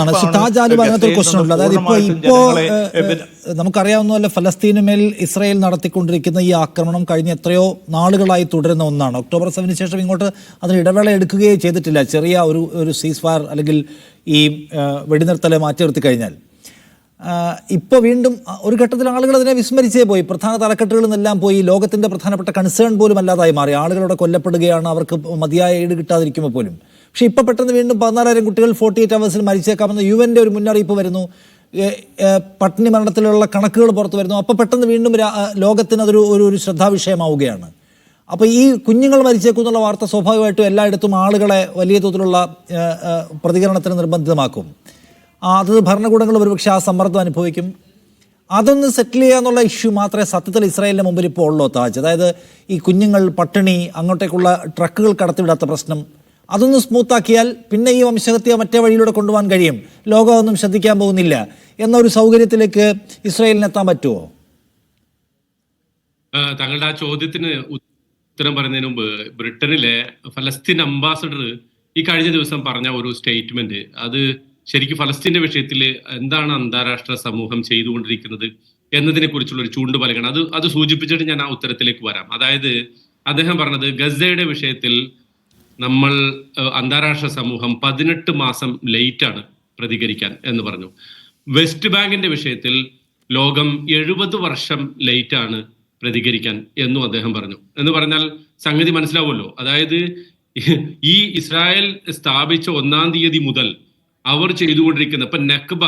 എന്നാണ്. താജ് ആലിബ് അങ്ങനത്തെ ഒരു ക്വസ്റ്റൻ ഉള്ളത്. അതായത് ഇപ്പോ നമുക്കറിയാവുന്നതല്ല, ഫലസ്തീനുമേൽ ഇസ്രായേൽ നടത്തിക്കൊണ്ടിരിക്കുന്ന ഈ ആക്രമണം കഴിഞ്ഞ എത്രയോ നാളുകളായി തുടരുന്ന ഒന്നാണ്. ഒക്ടോബർ 7 ശേഷം ഇങ്ങോട്ട് അതിന് ഇടവേള എടുക്കുകയേ ചെയ്തിട്ടില്ല. ചെറിയ ഒരു സീസ് ഫയർ അല്ലെങ്കിൽ ഈ വെടിനിർത്തലെ മാറ്റി നിർത്തി കഴിഞ്ഞാൽ ഇപ്പോൾ വീണ്ടും ഒരു ഘട്ടത്തിൽ ആളുകൾ അതിനെ വിസ്മരിച്ചേ പോയി. പ്രധാന തലക്കെട്ടുകളിൽ നിന്നെല്ലാം പോയി. ലോകത്തിൻ്റെ പ്രധാനപ്പെട്ട കൺസേൺ പോലും അല്ലാതായി മാറി. ആളുകളുടെ കൊല്ലപ്പെടുകയാണ്, അവർക്ക് മതിയായ എയ്ഡ് കിട്ടാതിരിക്കുമ്പോൾ പോലും. പക്ഷേ ഇപ്പോൾ പെട്ടെന്ന് വീണ്ടും 14,000 കുട്ടികൾ 48 അവേഴ്സിൽ മരിച്ചേക്കാമെന്ന് UN ഒരു മുന്നറിയിപ്പ് വരുന്നു. പട്ടിണി മരണത്തിലുള്ള കണക്കുകൾ പുറത്തു വരുന്നു. അപ്പോൾ പെട്ടെന്ന് വീണ്ടും ലോകത്തിന് അതൊരു ഒരു ശ്രദ്ധാവിഷയമാവുകയാണ്. അപ്പോൾ ഈ കുഞ്ഞുങ്ങൾ മരിച്ചേക്കുന്നുള്ള വാർത്ത സ്വാഭാവികമായിട്ടും എല്ലായിടത്തും ആളുകളെ വലിയ തോതിലുള്ള പ്രതികരണത്തിന് നിർബന്ധിതമാക്കും. അത് ഭരണകൂടങ്ങൾ ഒരുപക്ഷെ ആ സമ്മർദ്ദം അനുഭവിക്കും. അതൊന്ന് സെറ്റിൽ ചെയ്യുക എന്നുള്ള ഇഷ്യൂ മാത്രമേ സത്യത്തിൽ ഇസ്രായേലിൻ്റെ മുമ്പിൽ ഇപ്പോൾ ഉള്ളൂ താജ്. അതായത് ഈ കുഞ്ഞുങ്ങൾ, പട്ടിണി, അങ്ങോട്ടേക്കുള്ള ട്രക്കുകൾ കടത്തിവിടാത്ത പ്രശ്നം, അതൊന്ന് സ്മൂത്താക്കിയാൽ പിന്നെ ഈ വംശഹത്യ മറ്റേ വഴിയിലൂടെ കൊണ്ടുപോകാൻ കഴിയും. ലോകമൊന്നും ശ്രദ്ധിക്കാൻ പോകുന്നില്ല എന്നൊരു സൗകര്യത്തിലേക്ക് ഇസ്രായേലിന് എത്താൻ പറ്റുമോ? താങ്കളുടെ ആ ചോദ്യത്തിന് ഉത്തരം പറയുന്നതിന് മുമ്പ് ബ്രിട്ടനിലെ ഫലസ്തീൻ അംബാസഡർ ഈ കഴിഞ്ഞ ദിവസം പറഞ്ഞ ഒരു സ്റ്റേറ്റ്മെന്റ്, അത് ശരിക്കും ഫലസ്തീന്റെ വിഷയത്തിൽ എന്താണ് അന്താരാഷ്ട്ര സമൂഹം ചെയ്തുകൊണ്ടിരിക്കുന്നത് എന്നതിനെ കുറിച്ചുള്ള ഒരു ചൂണ്ടുപലകണം. അത് സൂചിപ്പിച്ചിട്ട് ഞാൻ ആ ഉത്തരത്തിലേക്ക് വരാം. അതായത് അദ്ദേഹം പറഞ്ഞത്, ഗസയുടെ വിഷയത്തിൽ നമ്മൾ അന്താരാഷ്ട്ര സമൂഹം 18 മാസം ലേറ്റാണ് പ്രതികരിക്കാൻ എന്ന് പറഞ്ഞു. വെസ്റ്റ് ബാങ്കിന്റെ വിഷയത്തിൽ ലോകം 70 വർഷം ലേറ്റാണ് പ്രതികരിക്കാൻ എന്നും അദ്ദേഹം പറഞ്ഞു. എന്ന് പറഞ്ഞാൽ സംഗതി മനസ്സിലാവുമല്ലോ. അതായത് ഈ ഇസ്രായേൽ സ്ഥാപിച്ച 1-ാം തീയതി മുതൽ അവർ ചെയ്തുകൊണ്ടിരിക്കുന്ന ഇപ്പൊ നക്ബ,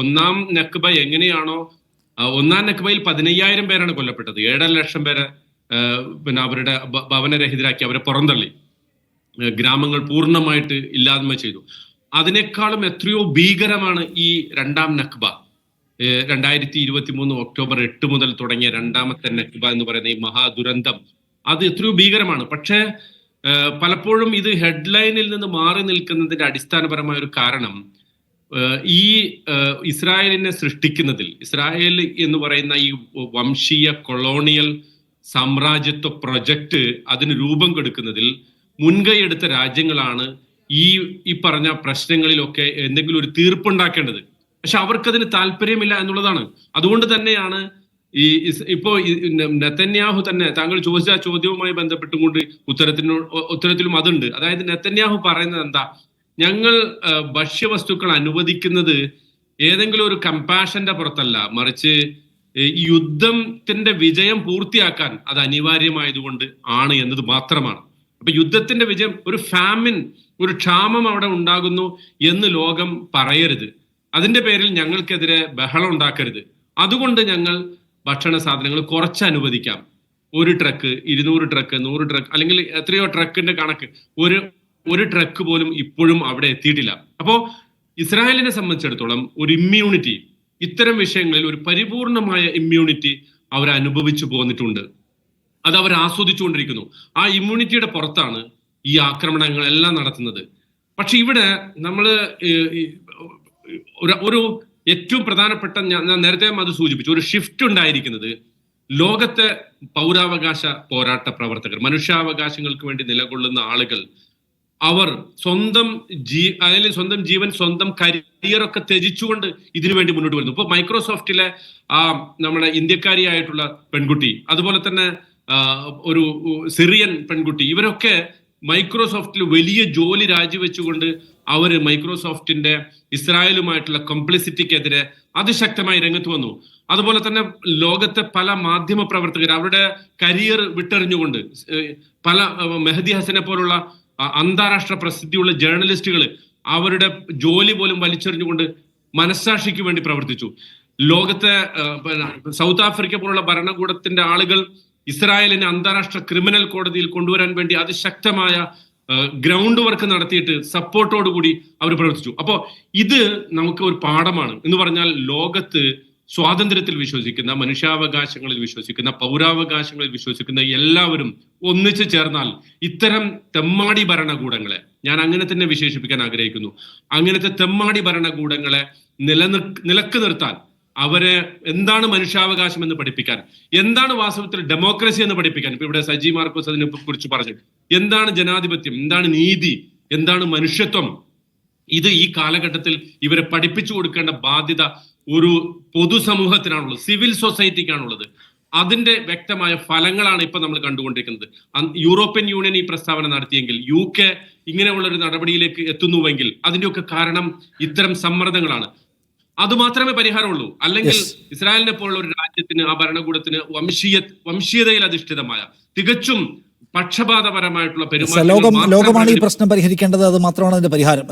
1-ാം നക്ബ എങ്ങനെയാണോ, 1-ാം നക്ബയിൽ 15,000 പേരാണ് കൊല്ലപ്പെട്ടത്. 7.5 ലക്ഷം പേരെ പിന്നെ അവരുടെ ഭവനരഹിതരാക്കി, അവരെ പുറന്തള്ളി, ഗ്രാമങ്ങൾ പൂർണ്ണമായിട്ട് ഇല്ലായ്മ ചെയ്തു. അതിനേക്കാളും എത്രയോ ഭീകരമാണ് ഈ 2-ാം നക്ബ. 2023 ഒക്ടോബർ 8 മുതൽ തുടങ്ങിയ 2-ാമത്തെ നക്ബ എന്ന് പറയുന്ന ഈ മഹാദുരന്തം, അത് എത്രയോ ഭീകരമാണ്. പക്ഷേ പലപ്പോഴും ഇത് ഹെഡ്ലൈനിൽ നിന്ന് മാറി നിൽക്കുന്നതിന്റെ അടിസ്ഥാനപരമായ ഒരു കാരണം, ഈ ഇസ്രായേലിനെ സൃഷ്ടിക്കുന്നതിൽ, ഇസ്രായേൽ എന്ന് പറയുന്ന ഈ വംശീയ കൊളോണിയൽ സാമ്രാജ്യത്വ പ്രൊജക്ട് അതിന് രൂപം കൊടുക്കുന്നതിൽ മുൻകൈയെടുത്ത രാജ്യങ്ങളാണ് ഈ പറഞ്ഞ പ്രശ്നങ്ങളിലൊക്കെ എന്തെങ്കിലും ഒരു തീർപ്പുണ്ടാക്കേണ്ടത്. പക്ഷെ അവർക്കതിന് താല്പര്യമില്ല എന്നുള്ളതാണ്. അതുകൊണ്ട് തന്നെയാണ് ഇപ്പോ നെതന്യാഹു തന്നെ, താങ്കൾ ചോദിച്ച ചോദ്യവുമായി ബന്ധപ്പെട്ടുകൊണ്ട് ഉത്തരത്തിലും അതുണ്ട്. അതായത് നെതന്യാഹു പറയുന്നത് എന്താ, ഞങ്ങൾ ഭക്ഷ്യവസ്തുക്കൾ അനുവദിക്കുന്നത് ഏതെങ്കിലും ഒരു കമ്പാഷന്റെ പുറത്തല്ല, മറിച്ച് ഈ യുദ്ധത്തിന്റെ വിജയം പൂർത്തിയാക്കാൻ അത് അനിവാര്യമായതുകൊണ്ട് ആണ് എന്നത് മാത്രമാണ്. അപ്പൊ യുദ്ധത്തിന്റെ വിജയം, ഒരു ഫാമിൻ, ഒരു ക്ഷാമം അവിടെ ഉണ്ടാകുന്നു എന്ന് ലോകം പറയരുത്. അതിന്റെ പേരിൽ ഞങ്ങൾക്കെതിരെ ബഹളം ഉണ്ടാക്കരുത്. അതുകൊണ്ട് ഞങ്ങൾ ഭക്ഷണ സാധനങ്ങൾ കുറച്ച് അനുവദിക്കാം. 1 ട്രക്ക്, 200 ട്രക്ക്, 100 ട്രക്ക്, അല്ലെങ്കിൽ എത്രയോ ട്രക്കിന്റെ കണക്ക്, ഒരു ട്രക്ക് പോലും ഇപ്പോഴും അവിടെ എത്തിയിട്ടില്ല. അപ്പോ ഇസ്രായേലിനെ സംബന്ധിച്ചിടത്തോളം ഒരു ഇമ്മ്യൂണിറ്റി, ഇത്തരം വിഷയങ്ങളിൽ ഒരു പരിപൂർണമായ ഇമ്മ്യൂണിറ്റി അവർ അനുഭവിച്ചു പോന്നിട്ടുണ്ട്. അത് അവർ ആസ്വദിച്ചുകൊണ്ടിരിക്കുന്നു. ആ ഇമ്മ്യൂണിറ്റിയുടെ പുറത്താണ് ഈ ആക്രമണങ്ങളെല്ലാം നടത്തുന്നത്. പക്ഷെ ഇവിടെ നമ്മൾ ഒരു ഏറ്റവും പ്രധാനപ്പെട്ട, ഞാൻ നേരത്തെ അത് സൂചിപ്പിച്ചു, ഒരു ഷിഫ്റ്റ് ഉണ്ടായിരിക്കുന്നത് ലോകത്തെ പൗരാവകാശ പോരാട്ട പ്രവർത്തകർ, മനുഷ്യാവകാശങ്ങൾക്ക് വേണ്ടി നിലകൊള്ളുന്ന ആളുകൾ, അവർ സ്വന്തം ജീവൻ, സ്വന്തം കരിയറൊക്കെ ത്യജിച്ചുകൊണ്ട് ഇതിനു വേണ്ടി മുന്നോട്ട് വരുന്നു. ഇപ്പൊ മൈക്രോസോഫ്റ്റിലെ നമ്മുടെ ഇന്ത്യക്കാരിയായിട്ടുള്ള പെൺകുട്ടി, അതുപോലെ തന്നെ ഒരു സിറിയൻ പെൺകുട്ടി, ഇവരൊക്കെ മൈക്രോസോഫ്റ്റിൽ വലിയ ജോലി രാജിവെച്ചുകൊണ്ട് അവര് മൈക്രോസോഫ്റ്റിന്റെ ഇസ്രായേലുമായിട്ടുള്ള കോംപ്ലിസിറ്റിക്കെതിരെ അതിശക്തമായി രംഗത്ത് വന്നു. അതുപോലെ തന്നെ ലോകത്തെ പല മാധ്യമ പ്രവർത്തകർ അവരുടെ കരിയർ വിട്ടെറിഞ്ഞുകൊണ്ട്, പല മെഹദി ഹസനെ പോലുള്ള അന്താരാഷ്ട്ര പ്രസിദ്ധിയുള്ള ജേർണലിസ്റ്റുകൾ അവരുടെ ജോലി പോലും വലിച്ചെറിഞ്ഞുകൊണ്ട് മനസ്സാക്ഷിക്ക് വേണ്ടി പ്രവർത്തിച്ചു. ലോകത്തെ സൗത്ത് ആഫ്രിക്ക പോലുള്ള ഭരണകൂടത്തിന്റെ ആളുകൾ ഇസ്രായേലിനെ അന്താരാഷ്ട്ര ക്രിമിനൽ കോടതിയിൽ കൊണ്ടുവരാൻ വേണ്ടി അതിശക്തമായ ഗ്രൗണ്ട് വർക്ക് നടത്തിയിട്ട് സപ്പോർട്ടോടുകൂടി അവർ പ്രവർത്തിച്ചു. അപ്പോൾ ഇത് നമുക്ക് ഒരു പാഠമാണ്. എന്ന് പറഞ്ഞാൽ ലോകത്ത് സ്വാതന്ത്ര്യത്തിൽ വിശ്വസിക്കുന്ന, മനുഷ്യാവകാശങ്ങളിൽ വിശ്വസിക്കുന്ന, പൗരാവകാശങ്ങളിൽ വിശ്വസിക്കുന്ന എല്ലാവരും ഒന്നിച്ചു ചേർന്നാൽ ഇത്തരം തെമ്മാടി ഭരണകൂടങ്ങളെ, ഞാൻ അങ്ങനെ തന്നെ വിശേഷിപ്പിക്കാൻ ആഗ്രഹിക്കുന്നു, അങ്ങനത്തെ തെമ്മാടി ഭരണകൂടങ്ങളെ നിലക്ക് നിർത്താൻ, അവരെ എന്താണ് മനുഷ്യാവകാശം എന്ന് പഠിപ്പിക്കാൻ, എന്താണ് വാസ്തവത്തിൽ ഡെമോക്രസി എന്ന് പഠിപ്പിക്കാൻ. ഇപ്പൊ ഇവിടെ സജി മാർക്കോസ് അതിനെ കുറിച്ച് പറഞ്ഞു. എന്താണ് ജനാധിപത്യം, എന്താണ് നീതി, എന്താണ് മനുഷ്യത്വം ഇത് ഈ കാലഘട്ടത്തിൽ ഇവരെ പഠിപ്പിച്ചു കൊടുക്കേണ്ട ബാധ്യത ഒരു പൊതുസമൂഹത്തിനാണുള്ളത്, സിവിൽ സൊസൈറ്റിക്കാണുള്ളത്. അതിന്റെ വ്യക്തമായ ഫലങ്ങളാണ് ഇപ്പൊ നമ്മൾ കണ്ടുകൊണ്ടിരിക്കുന്നത്. യൂറോപ്യൻ യൂണിയൻ ഈ പ്രസ്താവന നടത്തിയെങ്കിൽ, UK ഇങ്ങനെയുള്ള ഒരു നടപടിയിലേക്ക് എത്തുന്നുവെങ്കിൽ അതിന്റെയൊക്കെ കാരണം ഇത്തരം സമ്മർദ്ദങ്ങളാണ്. അതുമാത്രമേ പരിഹാരമുള്ളൂ. അല്ലെങ്കിൽ ഇസ്രായേലിനെ പോലുള്ള ഒരു രാജ്യത്തിന്, ആ ഭരണകൂടത്തിന് വംശീയതയിൽ അധിഷ്ഠിതമായ തികച്ചും പക്ഷപാതപരമായിട്ടുള്ള പെരുമാറ്റം ലോകമാണ് ഈ പ്രശ്നം പരിഹരിക്കേണ്ടത്, അത് മാത്രമാണ് അതിന്റെ പരിഹാരം.